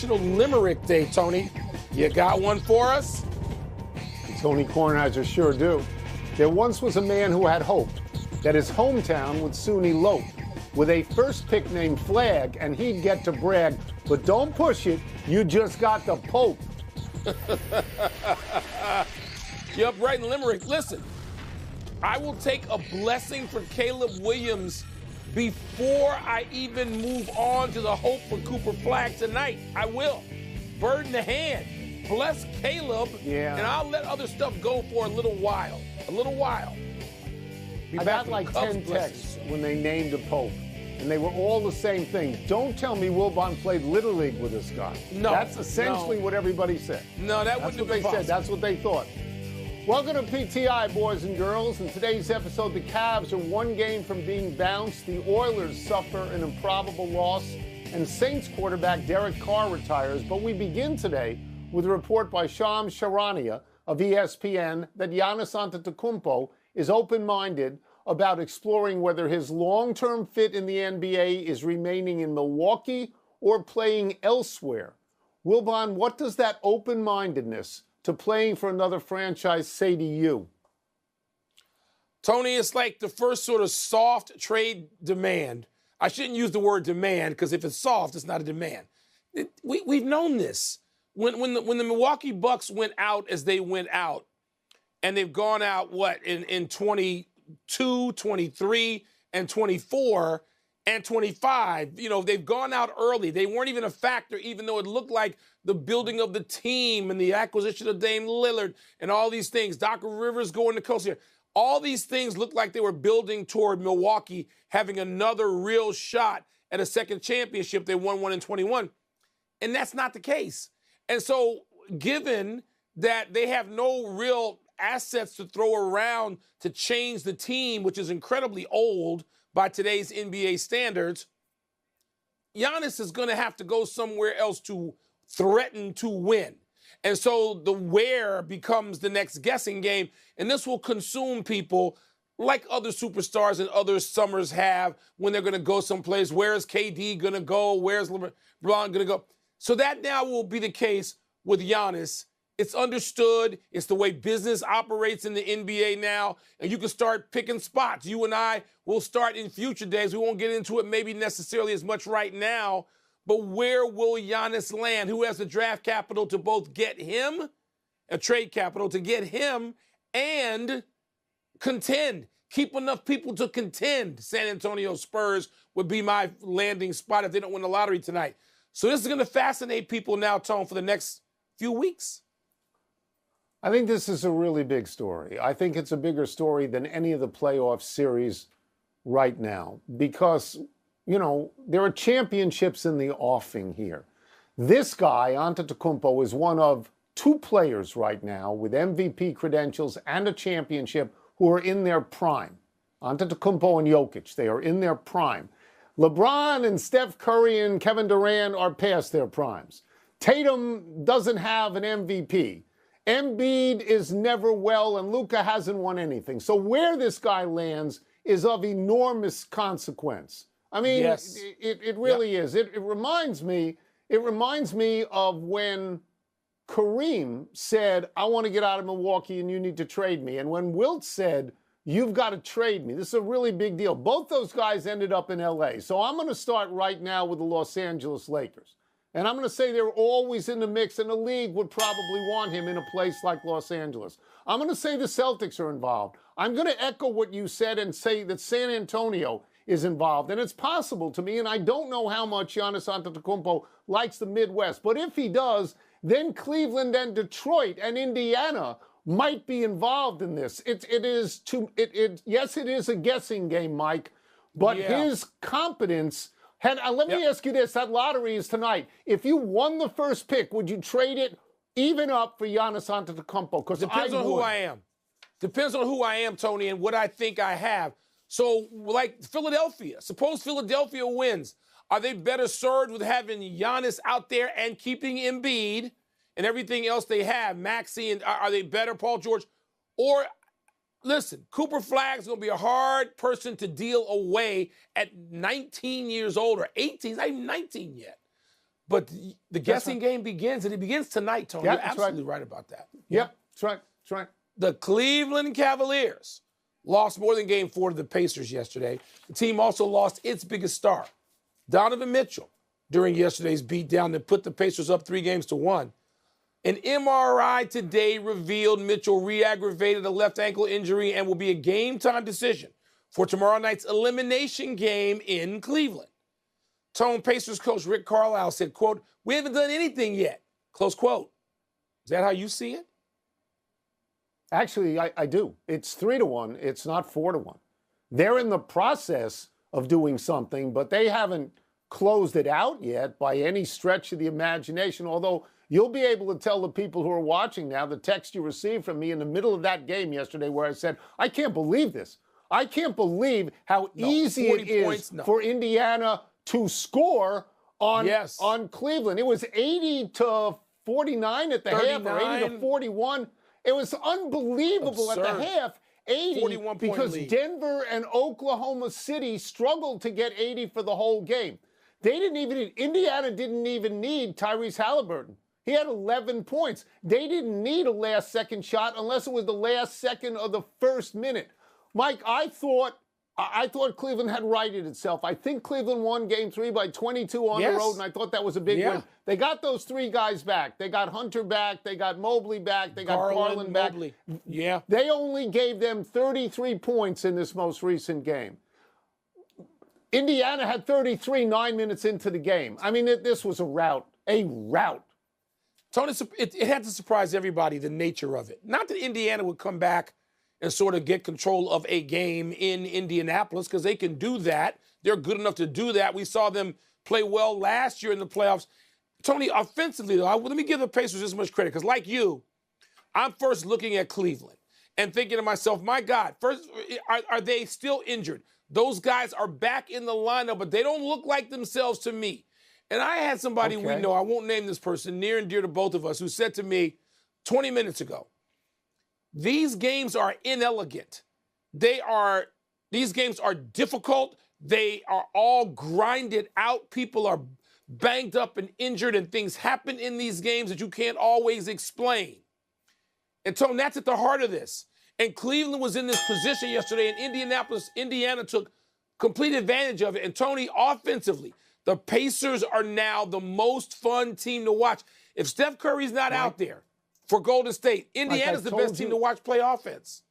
National Limerick Day, Tony. You got one for us? Tony Kornheiser sure do. There once was a man who had hoped that his hometown would soon elope with a first pick named Flag, and he'd get to brag. But don't push it, you just got the Pope. You're up right in Limerick. Listen, I will take a blessing for Caleb Williams before I even move on to the hope for Cooper Flag tonight. I will. Bird in the hand. Bless Caleb, and I'll let other stuff go for a little while. I got like 10 texts when they named a Pope, and they were all the same thing. Don't tell me Wilbon played Little League with this guy. No. That's essentially what everybody said. No, that wouldn't have been possible. That's what they thought. Welcome to PTI, boys and girls. In today's episode, the Cavs are one game from being bounced. The Oilers suffer an improbable loss, and Saints quarterback Derek Carr retires. But we begin today with a report by Shams Charania of ESPN that Giannis Antetokounmpo is open-minded about exploring whether his long-term fit in the NBA is remaining in Milwaukee or playing elsewhere. Wilbon, what does that open-mindedness to playing for another franchise say to you? Tony, it's like the first sort of soft trade demand. I shouldn't use the word demand because if it's soft, it's not a demand. We've known this. When the Milwaukee Bucks went out as they went out, and they've gone out, in 22, 23, and 24, and 25. You know, they've gone out early. They weren't even a factor, even though it looked like the building of the team and the acquisition of Dame Lillard and all these things. Doc Rivers going to coach here. All these things looked like they were building toward Milwaukee having another real shot at a second championship. They won one in 21. And that's not the case. And so given that they have no real assets to throw around to change the team, which is incredibly old by today's NBA standards, Giannis is going to have to go somewhere else to threaten to win. And so the where becomes the next guessing game, and this will consume people like other superstars and other summers have when they're going to go someplace. Where is KD going to go? Where's LeBron going to go? So that now will be the case with Giannis. It's understood. It's the way business operates in the NBA now, and you can start picking spots. You and I will start in future days. We won't get into it maybe necessarily as much right now, but where will Giannis land? Who has the draft capital to both get him, a trade capital to get him, and contend? Keep enough people to contend. San Antonio Spurs would be my landing spot if they don't win the lottery tonight. So this is going to fascinate people now, Tone, for the next few weeks. I think this is a really big story. I think it's a bigger story than any of the playoff series right now because, you know, there are championships in the offing here. This guy, Antetokounmpo, is one of two players right now with MVP credentials and a championship who are in their prime. Antetokounmpo and Jokic, they are in their prime. LeBron and Steph Curry and Kevin Durant are past their primes. Tatum doesn't have an MVP. Embiid is never well, and Luka hasn't won anything. So where this guy lands is of enormous consequence. I mean, yes. It really is. It reminds me of when Kareem said, I want to get out of Milwaukee and you need to trade me. And when Wilt said, you've got to trade me. This is a really big deal. Both those guys ended up in L.A. So I'm going to start right now with the Los Angeles Lakers. And I'm going to say they're always in the mix, and the league would probably want him in a place like Los Angeles. I'm going to say the Celtics are involved. I'm going to echo what you said and say that San Antonio is involved. And it's possible to me, and I don't know how much Giannis Antetokounmpo likes the Midwest, but if he does, then Cleveland and Detroit and Indiana might be involved in this. Yes, it is a guessing game, Mike, but his competence. Let me ask you this: that lottery is tonight. If you won the first pick, would you trade it even up for Giannis Antetokounmpo? Because depends on who I am. Depends on who I am, Tony, and what I think I have. So, like Philadelphia, suppose Philadelphia wins. Are they better served with having Giannis out there and keeping Embiid and everything else they have, Maxey, and are they better, Paul George? Or, listen, Cooper Flag's going to be a hard person to deal away at 19 years old or 18. He's not even 19 yet. But the guessing game begins, and it begins tonight, Tony. Yeah, You're absolutely right about that. Yep, that's right. That's right. The Cleveland Cavaliers lost more than game 4 to the Pacers yesterday. The team also lost its biggest star, Donovan Mitchell, during yesterday's beatdown that put the Pacers up 3-1. An MRI today revealed Mitchell re-aggravated a left ankle injury and will be a game-time decision for tomorrow night's elimination game in Cleveland. Tone Pacers coach Rick Carlisle said, quote, "We haven't done anything yet," close quote. Is that how you see it? Actually, I do. It's 3-1. It's not 4-1. They're in the process of doing something, but they haven't closed it out yet by any stretch of the imagination, although you'll be able to tell the people who are watching now the text you received from me in the middle of that game yesterday where I said, I can't believe this. I can't believe how easy it is for Indiana to score on Cleveland. It was 80-49 at the half, or 80-41. It was unbelievable at the half. 80 because Denver and Oklahoma City struggled to get 80 for the whole game. Indiana didn't even need Tyrese Halliburton. He had 11 points. They didn't need a last-second shot unless it was the last second of the first minute. Mike, I thought Cleveland had righted itself. I think Cleveland won Game 3 by 22 on the road, and I thought that was a big win. They got those 3 guys back. They got Hunter back. They got Mobley back. They got Garland back. Yeah. They only gave them 33 points in this most recent game. Indiana had 33 9 minutes into the game. I mean, this was a rout. A rout. Tony, it had to surprise everybody, the nature of it. Not that Indiana would come back and sort of get control of a game in Indianapolis, because they can do that. They're good enough to do that. We saw them play well last year in the playoffs. Tony, offensively, though, let me give the Pacers this much credit, because like you, I'm first looking at Cleveland and thinking to myself, my God, first, are they still injured? Those guys are back in the lineup, but they don't look like themselves to me. And I had somebody we know, I won't name this person, near and dear to both of us, who said to me 20 minutes ago, these games are inelegant. These games are difficult. They are all grinded out. People are banged up and injured, and things happen in these games that you can't always explain. And Tone, that's at the heart of this. And Cleveland was in this position yesterday, and Indiana took complete advantage of it. And Tony, offensively, the Pacers are now the most fun team to watch. If Steph Curry's not out there for Golden State, Indiana's the best team to watch play offense.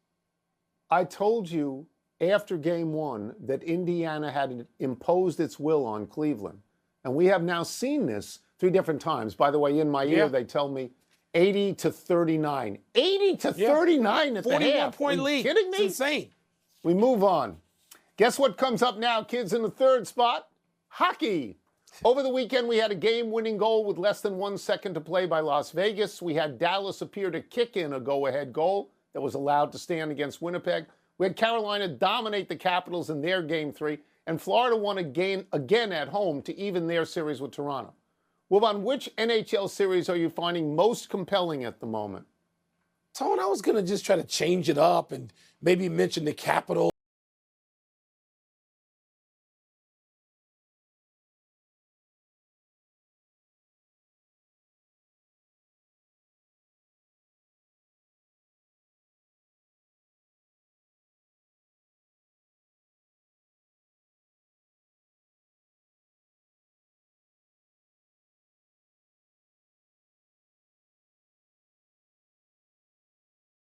I told you after Game 1 that Indiana had imposed its will on Cleveland. And we have now seen this 3 different times. By the way, in my ear, they tell me 80-39. 80-39 at the half. 41-point lead. Kidding me? It's insane. We move on. Guess what comes up now, kids, in the 3rd spot? Hockey. Over the weekend, we had a game-winning goal with less than 1 second to play by Las Vegas. We had Dallas appear to kick in a go-ahead goal that was allowed to stand against Winnipeg. We had Carolina dominate the Capitals in their Game 3, and Florida won again at home to even their series with Toronto. Wilbon, which NHL series are you finding most compelling at the moment? Tone, I was going to just try to change it up and maybe mention the Capitals.